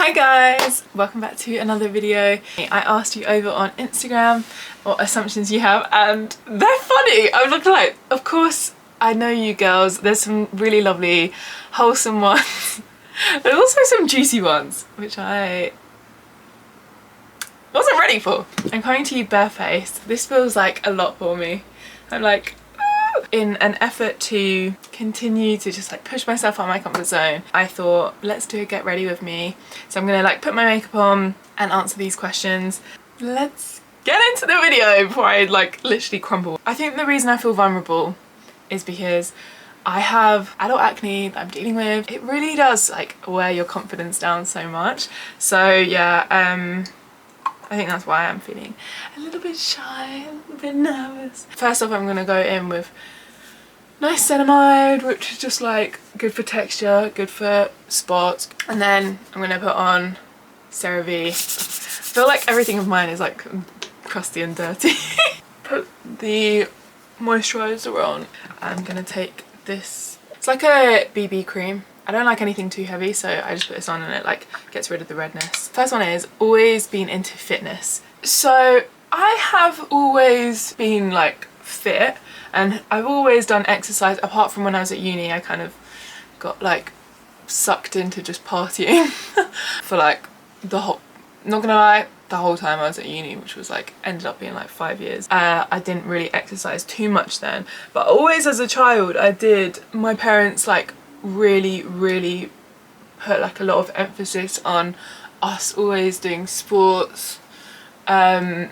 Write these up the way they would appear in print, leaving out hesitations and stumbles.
Hi guys, welcome back to another video. I asked you over on Instagram what assumptions you have and they're funny. I'm looking like, of course I know you girls, there's some really lovely wholesome ones. There's also some juicy ones which I wasn't ready for. I'm coming to you barefaced. This feels like a lot for me. I'm like, in an effort to continue to just like push myself out of my comfort zone, I thought let's do a get ready with me. So I'm gonna like put my makeup on and answer these questions. Let's get into the video before I like literally crumble. I think the reason I feel vulnerable is because I have adult acne that I'm dealing with. It really does like wear your confidence down so much. So yeah, I think that's why I'm feeling a little bit shy, a little bit nervous. First off, I'm going to go in with nice ceramide, which is just like good for texture, good for spots. And then I'm going to put on CeraVe. I feel like everything of mine is like crusty and dirty. Put the moisturiser on. I'm going to take this. It's like a BB cream. I don't like anything too heavy, so I just put this on and it like gets rid of the redness. First one is always been into fitness. So I have always been like fit and I've always done exercise. Apart from when I was at uni, I kind of got like sucked into just partying for like the whole, not gonna lie, the whole time I was at uni, which was like ended up being like 5 years. I didn't really exercise too much then, but always as a child I did. My parents like really put like a lot of emphasis on us always doing sports, and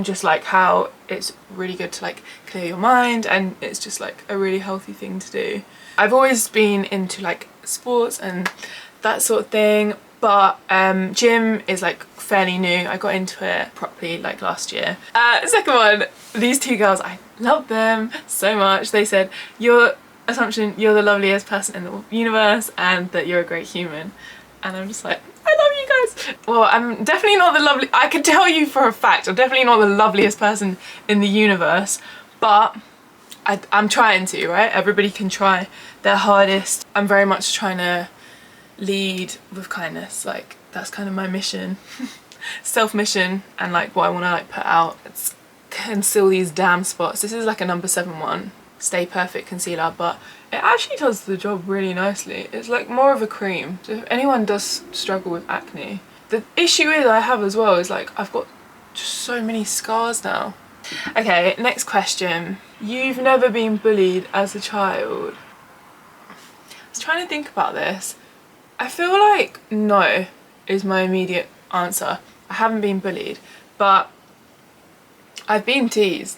just like how it's really good to like clear your mind and it's just like a really healthy thing to do. I've always been into like sports and that sort of thing, but gym is like fairly new. I got into it properly like last year. Second one, these two girls, I love them so much. They said, your assumption, you're the loveliest person in the universe and that you're a great human. And I'm just like, I love you guys. Well, I'm definitely not the lovely, I can tell you for a fact, I'm definitely not the loveliest person in the universe, but I'm trying to, right? Everybody can try their hardest. I'm very much trying to lead with kindness. Like that's kind of my mission. Self-mission, and like what I want to like put out. It's conceal these damn spots. This is like a number 7 one. Stay Perfect concealer, but it actually does the job really nicely. It's like more of a cream. So if anyone does struggle with acne, the issue is I have as well is like I've got just so many scars now. Okay, next question. You've never been bullied as a child? I was trying to think about this. I feel like no is my immediate answer. I haven't been bullied, but I've been teased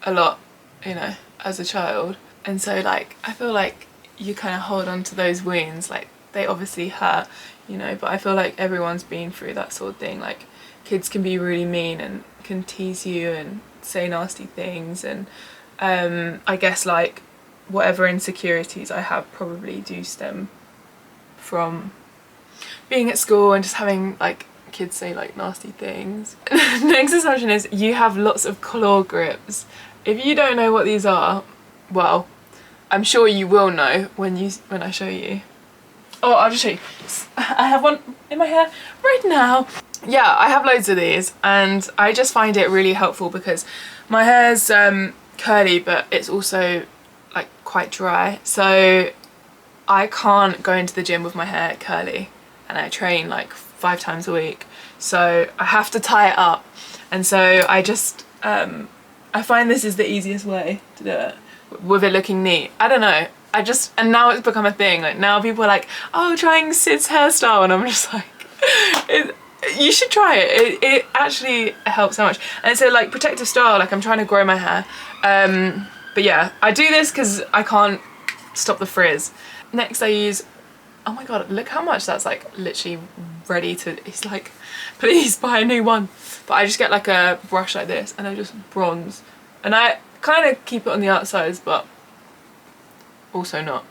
a lot, you know, as a child, and so like I feel like you kind of hold on to those wounds. Like they obviously hurt, you know, but I feel like everyone's been through that sort of thing. Like kids can be really mean and can tease you and say nasty things, and I guess like whatever insecurities I have probably do stem from being at school and just having like kids say like nasty things. Next assumption is you have lots of claw grips. If you don't know what these are, well, I'm sure you will know when I show you. Oh, I'll just show you. I have one in my hair right now. Yeah, I have loads of these and I just find it really helpful because my hair's curly, but it's also like quite dry. So I can't go into the gym with my hair curly, and I train like 5 times a week. So I have to tie it up. And so I just, I find this is the easiest way to do it with it looking neat. I don't know. And now it's become a thing. Like now people are like, oh, trying Sid's hairstyle. And I'm just like, you should try it. It actually helps so much. And so like protective style, like I'm trying to grow my hair. But yeah, I do this because I can't stop the frizz. Next I use, oh my God, look how much that's like literally ready to, it's like, please buy a new one. But I just get like a brush like this and I just bronze. And I kind of keep it on the outsides, but also not.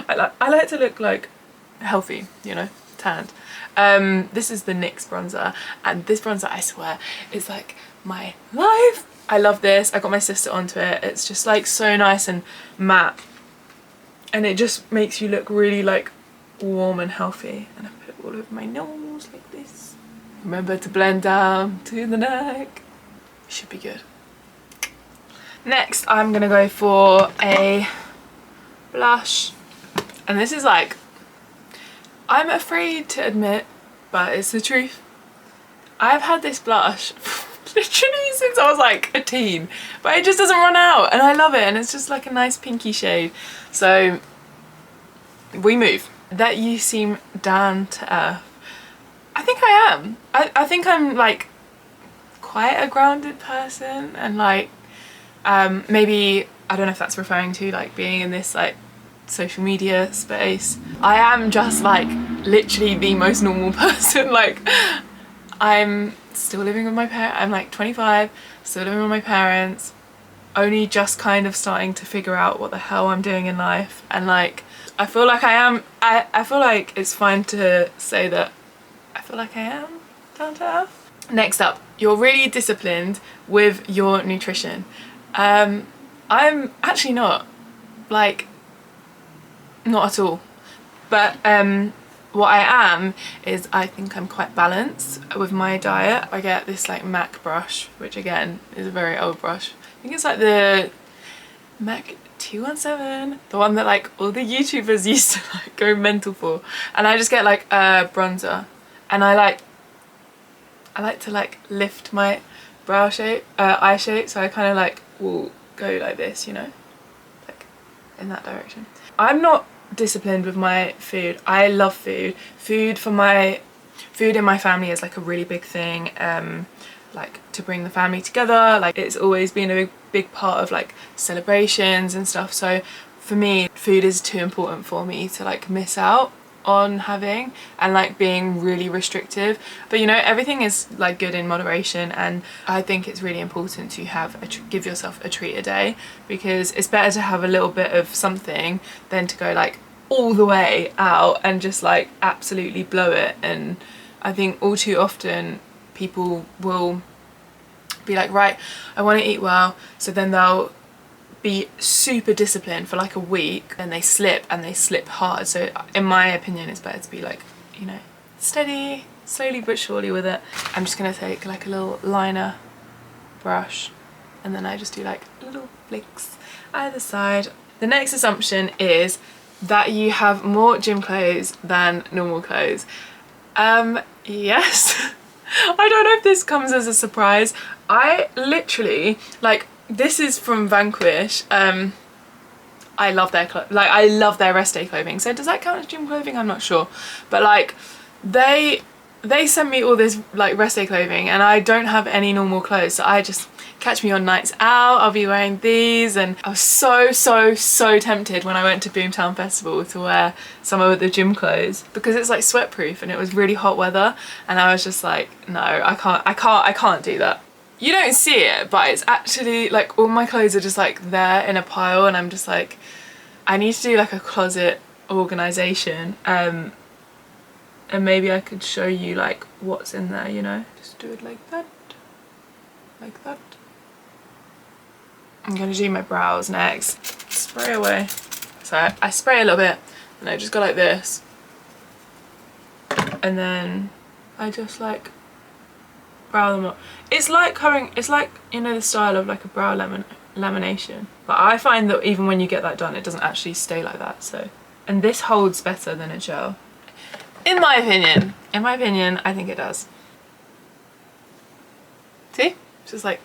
I like to look like healthy, you know, tanned. This is the NYX bronzer, and this bronzer, I swear, is like my life. I love this. I got my sister onto it. It's just like so nice and matte. And it just makes you look really like warm and healthy. And I put all over my nose like this. Remember to blend down to the neck. Should be good. Next, I'm gonna go for a blush. And this is like, I'm afraid to admit, but it's the truth. I've had this blush literally since I was like a teen, but it just doesn't run out and I love it, and it's just like a nice pinky shade. So we move. That you seem down to earth. I think I am. I think I'm like quite a grounded person, and like maybe, I don't know if that's referring to like being in this like social media space. I am just like literally the most normal person. Like I'm still living with my parents. I'm like 25, still living with my parents, only just kind of starting to figure out what the hell I'm doing in life, and like I feel like I feel like it's fine to say that I feel like I am down to earth. Next up, you're really disciplined with your nutrition. I'm actually not, like, not at all. But what I am is I think I'm quite balanced with my diet. I get this like MAC brush, which again is a very old brush. I think it's like the MAC 217, the one that like all the YouTubers used to like go mental for. And I just get like a bronzer, and I like to like lift my brow shape, eye shape, so I kind of like will go like this, you know, like in that direction. I'm not disciplined with my food. I love food. Food in my family is like a really big thing, like to bring the family together. Like it's always been a big part of like celebrations and stuff. So for me, food is too important for me to like miss out on having, and like being really restrictive. But you know, everything is like good in moderation, and I think it's really important to have give yourself a treat a day, because it's better to have a little bit of something than to go like all the way out and just like absolutely blow it. And I think all too often people will be like, right, I want to eat well, so then they'll be super disciplined for like a week, and they slip, and they slip hard. So in my opinion, it's better to be like, you know, steady, slowly but surely with it. I'm just gonna take like a little liner brush, and then I just do like little flicks either side. The next assumption is that you have more gym clothes than normal clothes. Yes. I don't know if this comes as a surprise. I literally, like, this is from Vanquish. I love their I love their rest day clothing. So does that count as gym clothing? I'm not sure. But like they sent me all this like rest day clothing, and I don't have any normal clothes. So I just catch me on nights out, I'll be wearing these. And I was so tempted when I went to Boomtown Festival to wear some of the gym clothes, because it's like sweat proof and it was really hot weather, and I was just like, no, I can't do that. You don't see it, but it's actually like all my clothes are just like there in a pile, and I'm just like, I need to do like a closet organization, and maybe I could show you like what's in there, you know, just do it like that, like that. I'm gonna do my brows next. Spray away. So I spray a little bit, and I just go like this, and then I just like brow them up. It's like having, it's like, you know, the style of like a brow lamination. But I find that even when you get that done, it doesn't actually stay like that. So, and this holds better than a gel, in my opinion. In my opinion, I think it does. See? Just like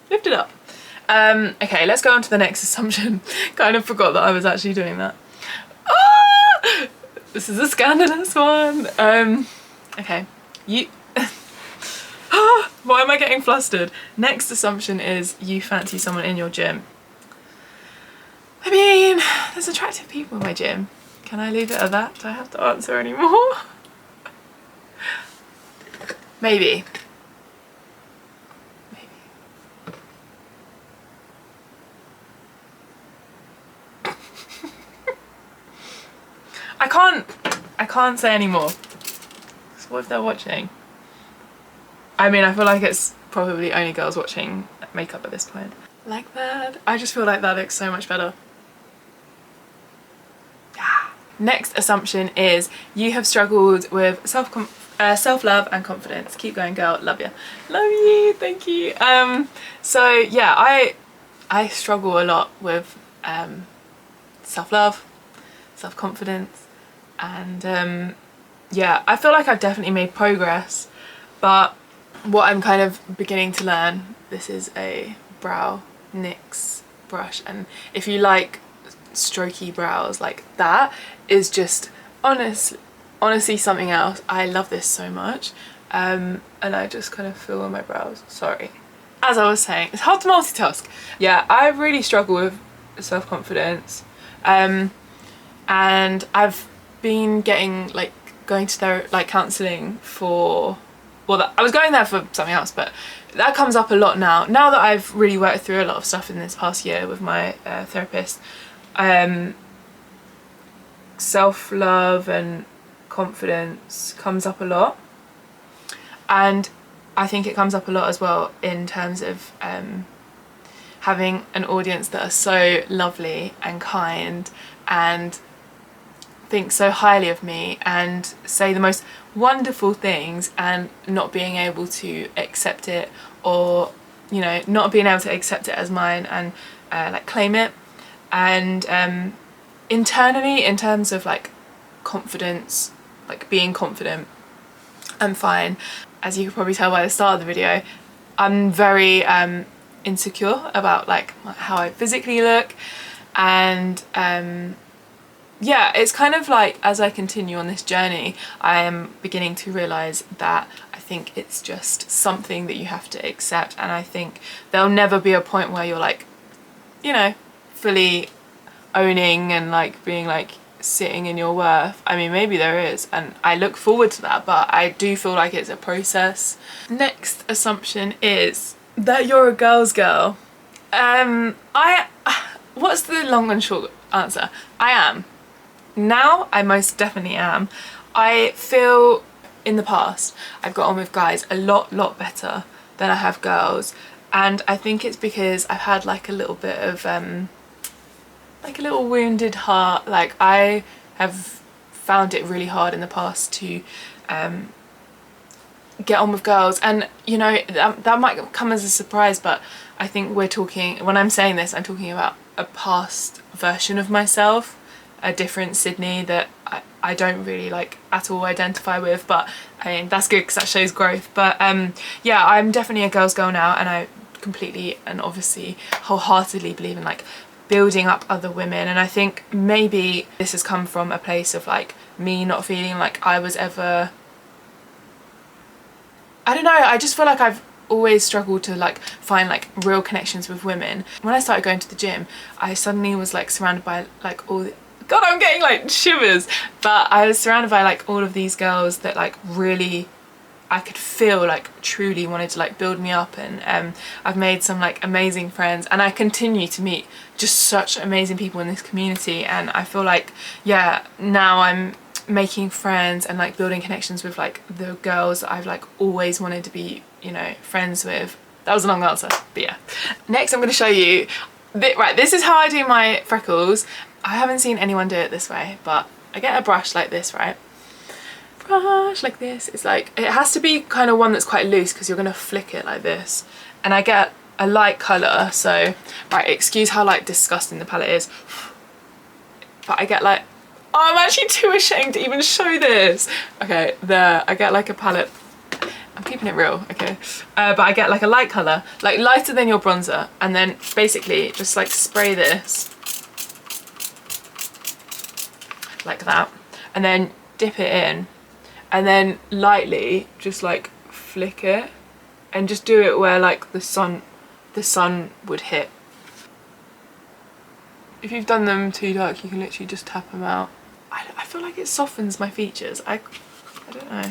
lift it up. Okay, let's go on to the next assumption. Kind of forgot that I was actually doing that. Ah! This is a scandalous one. Okay, you. Why am I getting flustered? Next assumption is you fancy someone in your gym. I mean, there's attractive people in my gym. Can I leave it at that? Do I have to answer anymore? Maybe. I can't say anymore. So what if they're watching? I mean, I feel like it's probably only girls watching makeup at this point. Like that. I just feel like that looks so much better. Yeah. Next assumption is you have struggled with self-love and confidence. Keep going, girl. Love you. Love you. Thank you. So yeah, I struggle a lot with self-love, self-confidence, and yeah, I feel like I've definitely made progress, but what I'm kind of beginning to learn, this is a brow NYX brush, and if you like strokey brows like that, is just honestly something else. I love this so much, and I just kind of fill in my brows. Sorry. As I was saying, it's hard to multitask. Yeah, I really struggle with self-confidence, and I've been getting like going to counselling for, well, I was going there for something else, but that comes up a lot now that I've really worked through a lot of stuff in this past year with my therapist. Self-love and confidence comes up a lot, and I think it comes up a lot as well in terms of having an audience that are so lovely and kind and think so highly of me and say the most wonderful things, and not being able to accept it, or you know, not being able to accept it as mine and like claim it. And internally, in terms of like confidence, like being confident, I'm fine. As you can probably tell by the start of the video, I'm very insecure about like how I physically look, and yeah, it's kind of like as I continue on this journey, I am beginning to realise that I think it's just something that you have to accept, and I think there'll never be a point where you're like, you know, fully owning and like being like sitting in your worth. I mean, maybe there is, and I look forward to that, but I do feel like it's a process. Next assumption is that you're a girl's girl. What's the long and short answer? I am. Now I most definitely am. I feel in the past I've got on with guys a lot better than I have girls, and I think it's because I've had like a little bit of like a little wounded heart. Like I have found it really hard in the past to get on with girls, and you know, that might come as a surprise, but I think we're talking, when I'm saying this, I'm talking about a past version of myself, a different Sydney that I don't really like at all identify with, but I mean that's good because that shows growth. But yeah, I'm definitely a girl's girl now, and I completely and obviously wholeheartedly believe in like building up other women, and I think maybe this has come from a place of like me not feeling like I was ever, I don't know, I just feel like I've always struggled to like find like real connections with women. When I started going to the gym, I suddenly was like surrounded by like all the, God, I'm getting like shivers, but I was surrounded by like all of these girls that like really I could feel like truly wanted to like build me up, and I've made some like amazing friends, and I continue to meet just such amazing people in this community, and I feel like, yeah, now I'm making friends and like building connections with like the girls that I've like always wanted to be, you know, friends with. That was a long answer, but yeah. Next I'm going to show you, right, this is how I do my freckles. I haven't seen anyone do it this way, but I get a brush like this, right? Brush like this. It's like, it has to be kind of one that's quite loose because you're going to flick it like this. And I get a light colour, so, right, excuse how like disgusting the palette is. But I get like, oh, I'm actually too ashamed to even show this. Okay, there, I get like a palette. I'm keeping it real, okay? But I get like a light colour, like lighter than your bronzer, and then basically just like spray this like that, and then dip it in, and then lightly just like flick it, and just do it where like the sun would hit. If you've done them too dark, you can literally just tap them out. I feel like it softens my features. I don't know.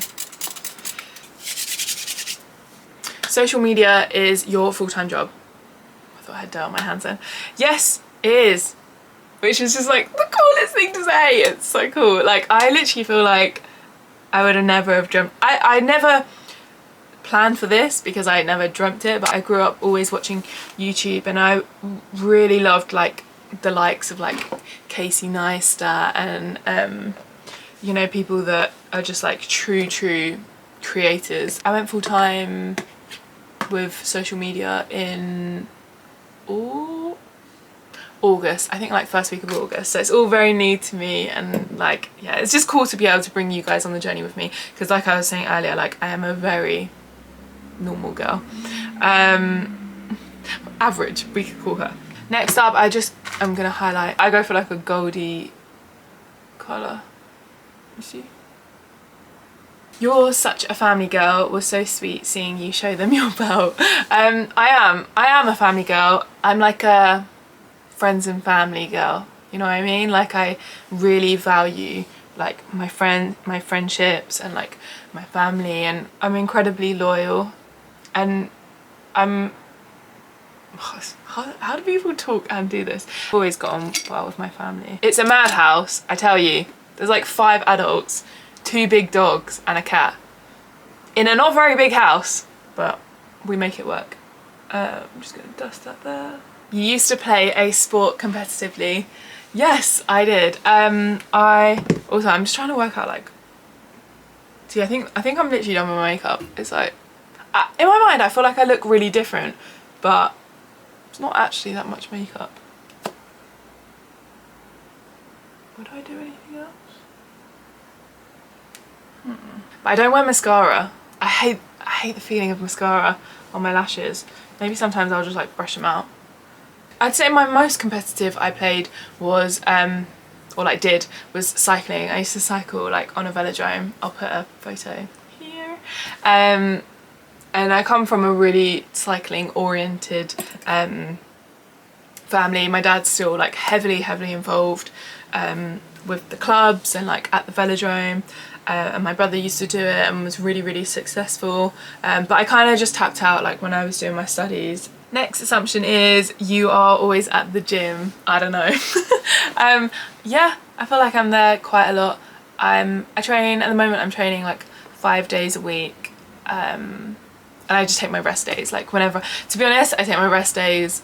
Social media is your full-time job. I thought I had dirt on my hands then. Yes, it is. Which is just like the coolest thing to say. It's so cool. Like I literally feel like I would have never have dreamt. I never planned for this because I never dreamt it, but I grew up always watching YouTube, and I really loved like the likes of like Casey Neistat and you know, people that are just like true creators. I went full time with social media in August, I think, like first week of August, so it's all very new to me, and like, yeah, it's just cool to be able to bring you guys on the journey with me, because like I was saying earlier, like I am a very normal girl, average we could call her. Next up, I'm gonna highlight, I go for like a goldy colour. You see? You're such a family girl. Was so sweet seeing you show them your belt. I am a family girl. I'm like a friends and family girl, you know what I mean? Like I really value like my friendships and like my family, and I'm incredibly loyal, and I'm how do people talk and do this? I've always got on well with my family. It's a madhouse, I tell you. There's like 5 adults, 2 big dogs and a cat in a not very big house, but we make it work. I'm just gonna dust that there. You used to play a sport competitively. Yes, I did. I'm just trying to work out like, see, I think I'm literally done with my makeup. It's like, in my mind I feel like I look really different, but it's not actually that much makeup. Would I do anything else? But I don't wear mascara. I hate the feeling of mascara on my lashes. Maybe sometimes I'll just like brush them out. I'd say my most competitive I played was, was cycling. I used to cycle like on a velodrome. I'll put a photo here. And I come from a really cycling oriented family. My dad's still like heavily involved with the clubs and like at the velodrome. And my brother used to do it and was really successful. But I kind of just tapped out like when I was doing my studies. Next assumption is you are always at the gym. I don't know. Yeah, I feel like I'm there quite a lot. I train, at the moment I'm training like 5 days a week. And I just take my rest days. Like whenever, to be honest, I take my rest days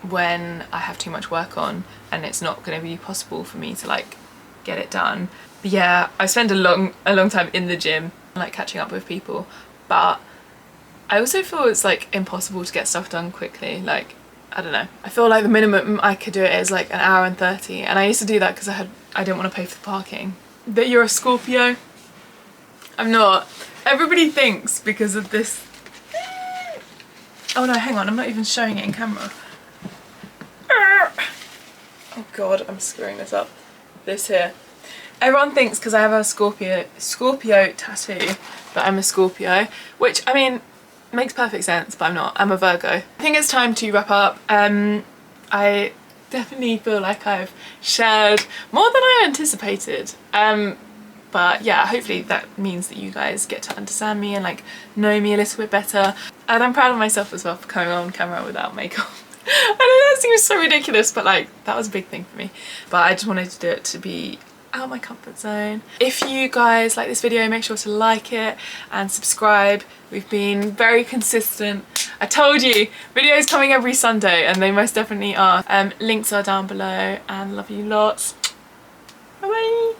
when I have too much work on and it's not going to be possible for me to like get it done. But yeah, I spend a long time in the gym, like catching up with people, but I also feel it's like impossible to get stuff done quickly. Like, I don't know. I feel like the minimum I could do it is like 1 hour and 30, and I used to do that because I didn't want to pay for the parking. That you're a Scorpio? I'm not. Everybody thinks because of this. Oh no, hang on, I'm not even showing it in camera. Oh god, I'm screwing this up. This here. Everyone thinks because I have a Scorpio tattoo that I'm a Scorpio, which, I mean, makes perfect sense, but I'm not. I'm a Virgo. I think it's time to wrap up. I definitely feel like I've shared more than I anticipated. But yeah, hopefully that means that you guys get to understand me and like know me a little bit better. And I'm proud of myself as well for coming on camera without makeup. I know that seems so ridiculous, but like that was a big thing for me. But I just wanted to do it to be out of my comfort zone. If you guys like this video, make sure to like it and subscribe. We've been very consistent. I told you, videos coming every Sunday, and they most definitely are. Links are down below, and love you lots. Bye bye.